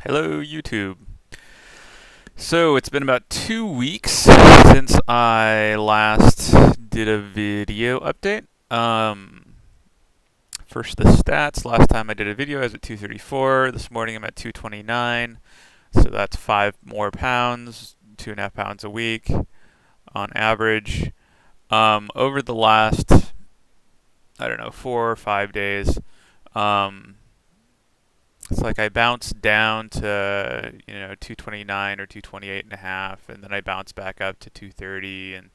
Hello, YouTube. So it's been about 2 weeks since I last did a video update. First the stats. Last time I did a video I was at 234. This morning I'm at 229. So that's 5 more pounds, 2.5 pounds a week on average. Over the last, I don't know, 4 or 5 days, um, it's like I bounced down to 229 or 228 and a half, and then I bounced back up to 230, and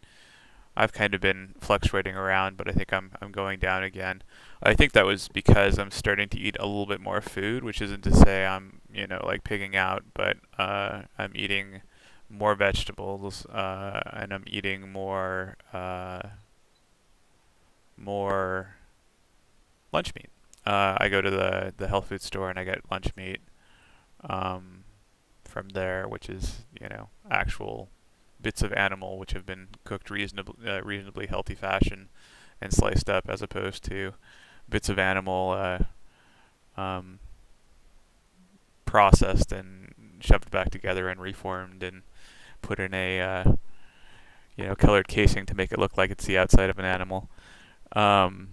I've kind of been fluctuating around, but I think I'm going down again. I think that was because I'm starting to eat a little bit more food, which isn't to say I'm like pigging out, but I'm eating more vegetables, and I'm eating more lunch meat. I go to the health food store and I get lunch meat um, from there, which is actual bits of animal which have been cooked reasonably healthy fashion and sliced up, as opposed to bits of animal um, processed and shoved back together and reformed and put in a colored casing to make it look like it's the outside of an animal. Um,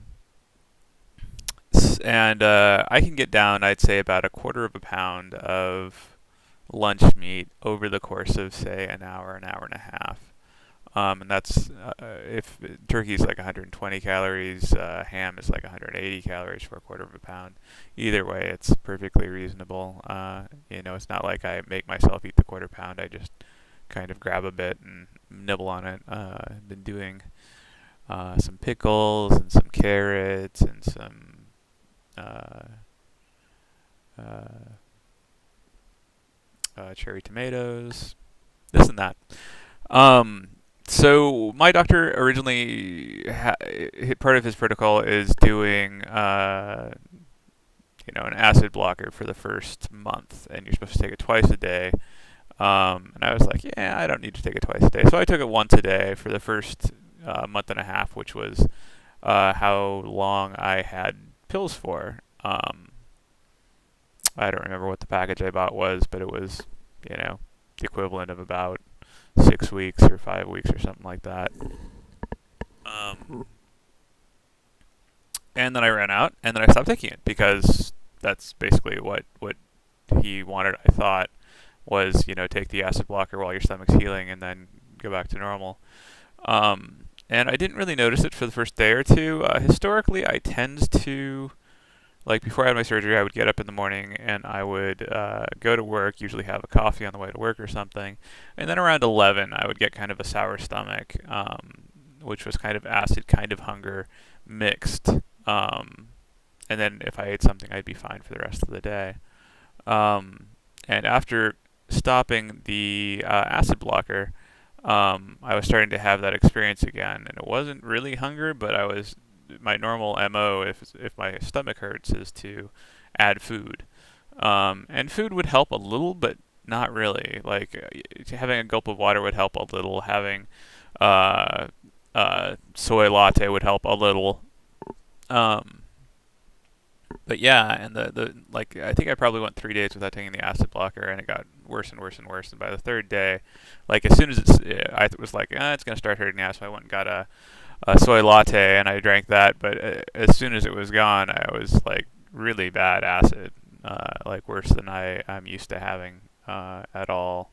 and I can get down, I'd say, about a quarter of a pound of lunch meat over the course of, say, an hour and a half. And that's if turkey's like 120 calories, ham is like 180 calories for a quarter of a pound. Either way, it's perfectly reasonable. It's not like I make myself eat the quarter pound. I just kind of grab a bit and nibble on it. I've been doing some pickles and some carrots and some uh, uh, cherry tomatoes, this and that. Um, so my doctor originally, part of his protocol is doing, an acid blocker for the first month, and you're supposed to take it twice a day. And I was like, yeah, I don't need to take it twice a day. So I took it once a day for the first month and a half, which was how long I had pills for. I don't remember what the package I bought was, but it was, the equivalent of about 6 weeks or 5 weeks or something like that. Um, and then I ran out, and then I stopped taking it because that's basically what he wanted. I thought was, take the acid blocker while your stomach's healing, and then go back to normal. And I didn't really notice it for the first day or two. Historically, I tend to, like before I had my surgery, I would get up in the morning and I would go to work, usually have a coffee on the way to work or something. And then around 11, I would get kind of a sour stomach, which was kind of acid, kind of hunger mixed. And then if I ate something, I'd be fine for the rest of the day. And after stopping the acid blocker, I was starting to have that experience again, and it wasn't really hunger, but my normal MO if my stomach hurts is to add food, and food would help a little, but not really. Like having a gulp of water would help a little. Having uh, soy latte would help a little. Um, but yeah, and the like I think I probably went 3 days without taking the acid blocker, and it got worse and worse and worse. And by the third day, like as soon as I was like, it's gonna start hurting now, so I went and got a soy latte and I drank that. But as soon as it was gone, I was like really bad acid, like worse than I'm used to having at all.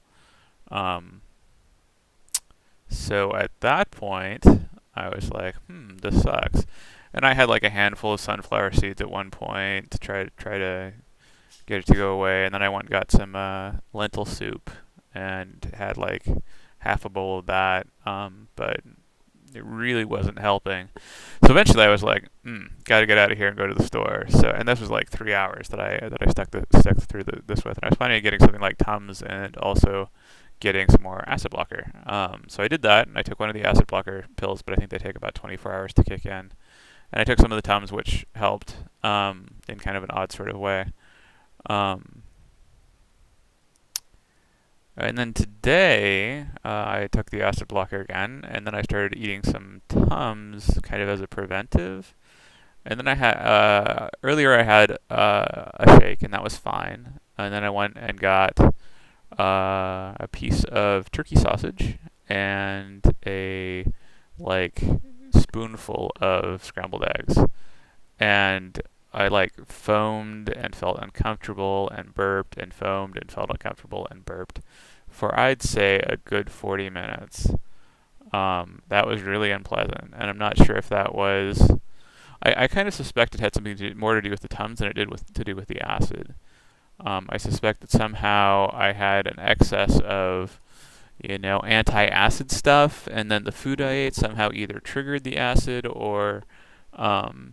Um, so at that point, I was like, this sucks. And I had like a handful of sunflower seeds at one point to try to get it to go away. And then I went and got some lentil soup and had like half a bowl of that. But it really wasn't helping. So eventually I was like, gotta get out of here and go to the store. So and this was like 3 hours that I stuck through this with. And I was finally getting something like Tums and also getting some more acid blocker. So I did that, and I took one of the acid blocker pills, but I think they take about 24 hours to kick in. And I took some of the Tums, which helped in kind of an odd sort of way. Um, and then today, I took the acid blocker again, and then I started eating some Tums kind of as a preventive. And then I had earlier I had a shake, and that was fine. And then I went and got a piece of turkey sausage and a like spoonful of scrambled eggs. And I like foamed and felt uncomfortable and burped and foamed and felt uncomfortable and burped for I'd say a good 40 minutes. That was really unpleasant, and I'm not sure if that was. I kind of suspect it had something more to do with the Tums than it did to do with the acid. I suspect that somehow I had an excess of, anti-acid stuff, and then the food I ate somehow either triggered the acid or um,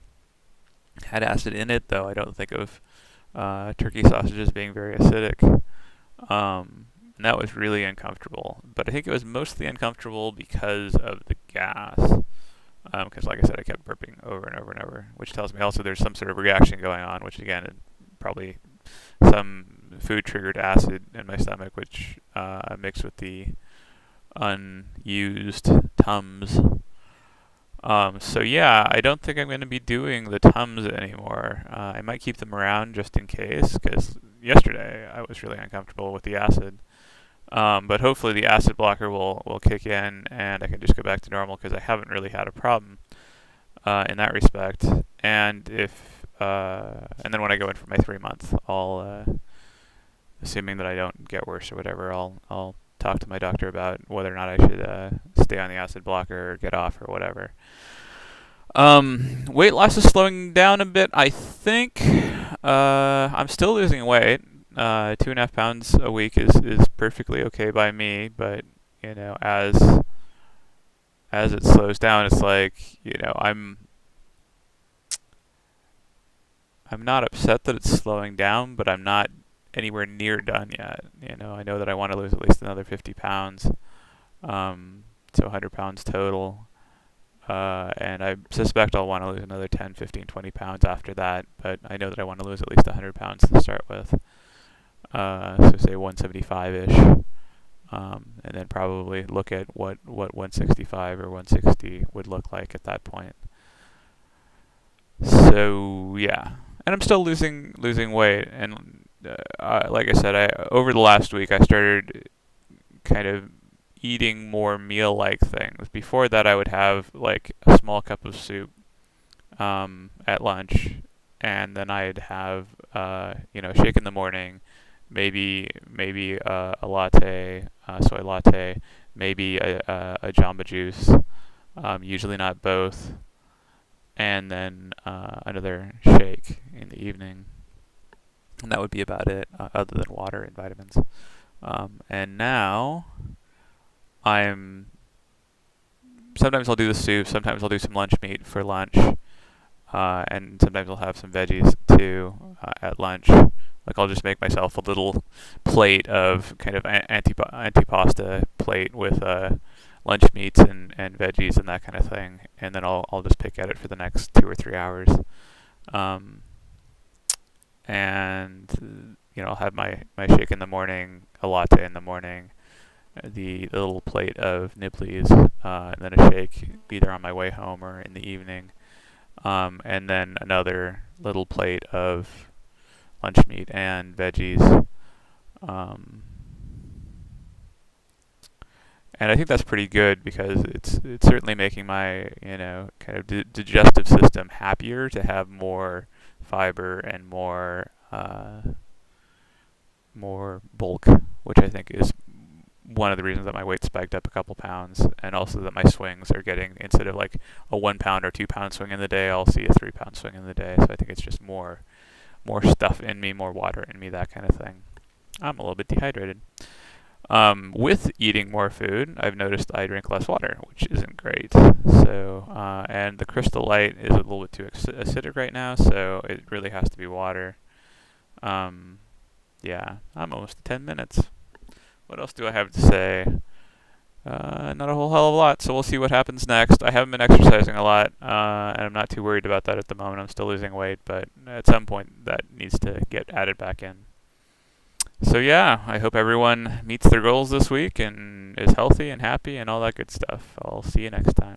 had acid in it. Though I don't think of turkey sausages being very acidic. And that was really uncomfortable. But I think it was mostly uncomfortable because of the gas. Because, like I said, I kept burping over and over and over, which tells me also there's some sort of reaction going on, which again, probably some food triggered acid in my stomach, which mixed with the unused Tums. So yeah, I don't think I'm going to be doing the Tums anymore. I might keep them around just in case, because yesterday I was really uncomfortable with the acid. But hopefully the acid blocker will kick in and I can just go back to normal because I haven't really had a problem in that respect. And and then when I go in for my 3 month, assuming that I don't get worse or whatever, I'll talk to my doctor about whether or not I should stay on the acid blocker or get off or whatever. Weight loss is slowing down a bit, I think. I'm still losing weight. 2.5 pounds a week is perfectly okay by me, but as it slows down, it's like I'm not upset that it's slowing down, but I'm not anywhere near done yet. I know that I want to lose at least another 50 pounds, so 100 pounds total. And I suspect I'll want to lose another 10, 15, 20 pounds after that, but I know that I want to lose at least 100 pounds to start with. So say 175-ish, and then probably look at what 165 or 160 would look like at that point. So yeah, and I'm still losing weight, and like I said, over the last week I started kind of eating more meal-like things. Before that, I would have like a small cup of soup at lunch, and then I'd have shake in the morning, maybe a latte, soy latte, maybe a Jamba Juice, usually not both, and then another shake in the evening. And that would be about it, other than water and vitamins. And now sometimes I'll do the soup, sometimes I'll do some lunch meat for lunch, and sometimes I'll have some veggies too at lunch. Like I'll just make myself a little plate of kind of antipasta plate with lunch meats and veggies and that kind of thing, and then I'll just pick at it for the next 2 or 3 hours. And I'll have my shake in the morning, a latte in the morning, the little plate of Nibblies, and then a shake either on my way home or in the evening, and then another little plate of lunch meat and veggies. And I think that's pretty good because it's certainly making my kind of digestive system happier to have more fiber and more bulk, which I think is one of the reasons that my weight spiked up a couple pounds, and also that my swings are getting, instead of like a 1 pound or 2 pound swing in the day, I'll see a 3 pound swing in the day. So I think it's just more stuff in me, more water in me, that kind of thing. I'm a little bit dehydrated. With eating more food, I've noticed I drink less water, which isn't great. So, and the Crystal Light is a little bit too acidic right now, so it really has to be water. Yeah, I'm almost at 10 minutes. What else do I have to say? Not a whole hell of a lot, so we'll see what happens next. I haven't been exercising a lot, and I'm not too worried about that at the moment. I'm still losing weight, but at some point that needs to get added back in. So yeah, I hope everyone meets their goals this week and is healthy and happy and all that good stuff. I'll see you next time.